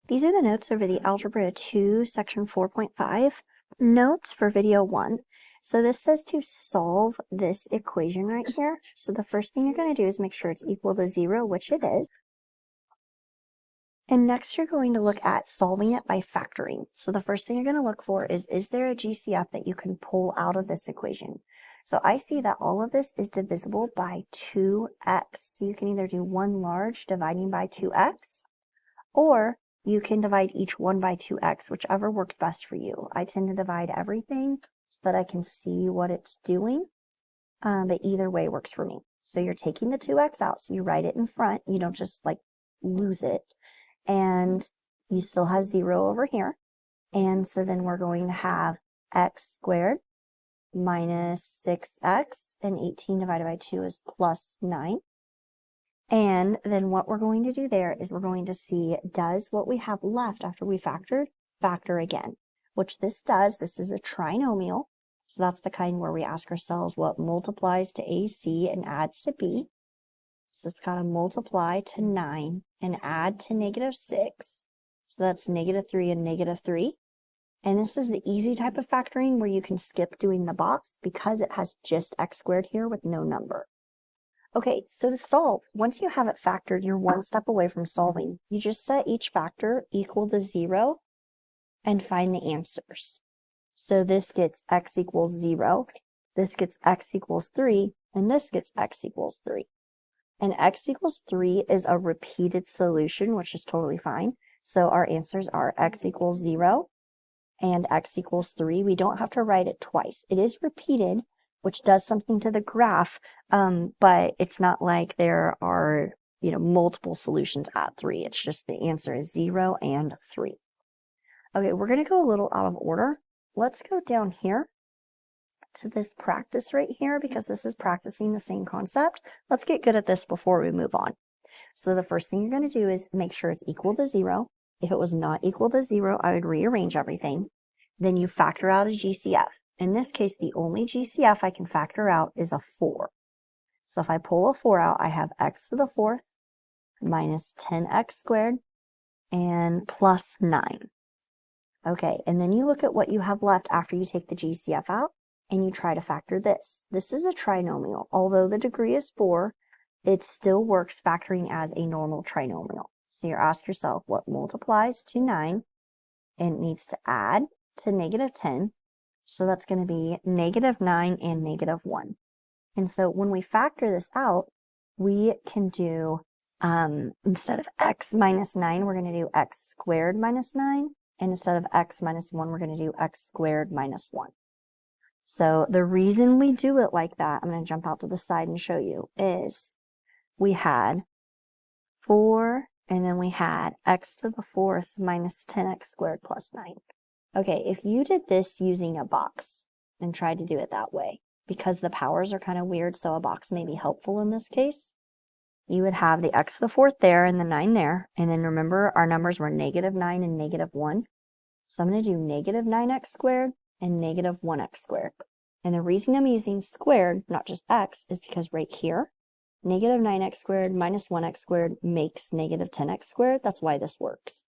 These are the notes over the Algebra 2, section 4.5, notes for video 1. So this says to solve this equation right here. So the first thing you're going to do is make sure it's equal to 0, which it is. And next you're going to look at solving it by factoring. So the first thing you're going to look for is there a GCF that you can pull out of this equation? So I see that all of this is divisible by 2x. So you can either do 1 large dividing by 2x, or you can divide each one by 2x, whichever works best for you. I tend to divide everything so that I can see what it's doing, but either way works for me. So you're taking the 2x out, so you write it in front. You don't just like lose it. And you still have 0 over here. And so then we're going to have x squared minus 6x, and 18 divided by 2 is plus 9. And then what we're going to do there is we're going to see, does what we have left after we factored, factor again, which this does. This is a trinomial. So that's the kind where we ask ourselves what multiplies to AC and adds to B. So it's got to multiply to 9 and add to -6. So that's -3 and -3. And this is the easy type of factoring where you can skip doing the box because it has just x squared here with no number. Okay, so to solve, once you have it factored, you're one step away from solving. You just set each factor equal to 0 and find the answers. So this gets x equals 0, this gets x equals 3, and this gets x equals 3. And x equals 3 is a repeated solution, which is totally fine. So our answers are x equals 0 and x equals 3. We don't have to write it twice. It is repeated, which does something to the graph, but it's not like there are, multiple solutions at 3. It's just the answer is 0 and 3. Okay, we're going to go a little out of order. Let's go down here to this practice right here because this is practicing the same concept. Let's get good at this before we move on. So the first thing you're going to do is make sure it's equal to 0. If it was not equal to 0, I would rearrange everything. Then you factor out a GCF. In this case, the only GCF I can factor out is a 4. So if I pull a 4 out, I have x to the 4th minus 10x squared and plus 9. Okay, and then you look at what you have left after you take the GCF out, and you try to factor this. This is a trinomial. Although the degree is 4, it still works factoring as a normal trinomial. So you ask yourself what multiplies to 9, and it needs to add to -10. So that's going to be -9 and -1. And so when we factor this out, we can do, instead of x minus 9, we're going to do x squared minus 9. And instead of x minus 1, we're going to do x squared minus 1. So the reason we do it like that, I'm going to jump out to the side and show you, is we had 4, and then we had x to the 4th minus 10x squared plus 9. Okay, if you did this using a box and tried to do it that way, because the powers are kind of weird, so a box may be helpful in this case, you would have the x to the 4th there and the 9 there. And then remember, our numbers were -9 and -1. So I'm going to do -9x squared and -1x squared. And the reason I'm using squared, not just x, is because right here, -9x squared minus 1x squared makes -10x squared. That's why this works.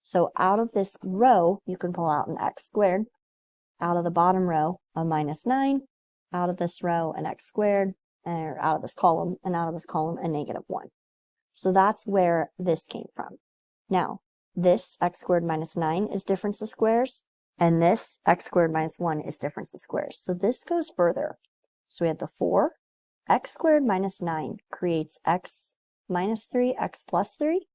So out of this row, you can pull out an x squared. Out of the bottom row, a -9. Out of this row, an x squared. Or out of this column, and out of this column, a -1. So that's where this came from. Now, this x squared minus 9 is difference of squares, and this x squared minus 1 is difference of squares. So this goes further. So we have the 4, x squared minus 9 creates x minus 3, x plus 3,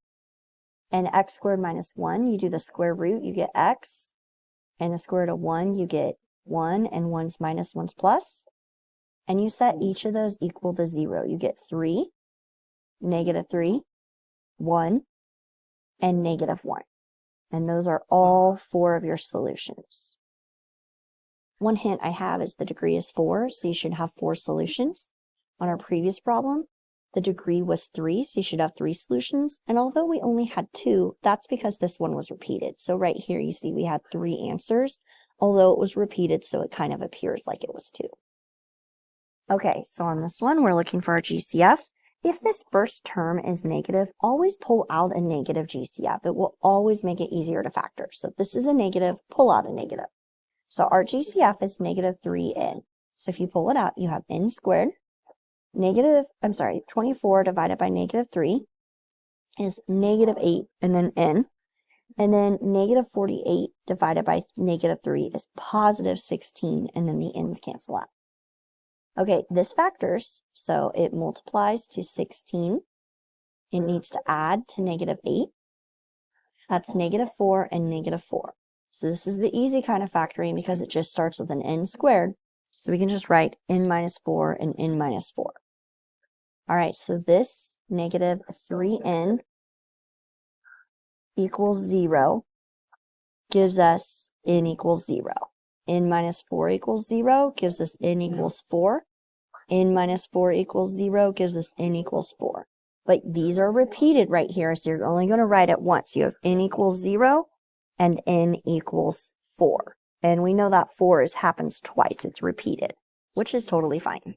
and x squared minus 1, you do the square root, you get x, and the square root of 1, you get 1, and 1's minus, 1's plus. And you set each of those equal to 0. You get 3, -3, 1, and -1. And those are all 4 of your solutions. One hint I have is the degree is 4, so you should have 4 solutions. On our previous problem, the degree was 3, so you should have 3 solutions. And although we only had 2, that's because this one was repeated. So right here, you see we had 3 answers, although it was repeated, so it kind of appears like it was 2. Okay, so on this one, we're looking for our GCF. if this first term is negative, always pull out a negative GCF. It will always make it easier to factor. So if this is a negative, pull out a negative. So our GCF is negative 3n. So if you pull it out, you have n squared. 24 divided by negative 3 is negative 8 and then n. And then negative 48 divided by negative 3 is positive 16, and then the n's cancel out. Okay, this factors, so it multiplies to 16. It needs to add to negative 8. That's negative 4 and negative 4. So this is the easy kind of factoring because it just starts with an n squared. So we can just write n minus 4 and n minus 4. All right, so this negative 3n equals 0 gives us n equals 0. N minus 4 equals 0 gives us n equals 4. N minus 4 equals 0 gives us n equals 4. But these are repeated right here, so you're only going to write it once. You have n equals 0 and n equals 4. And we know that 4 happens twice. It's repeated, which is totally fine.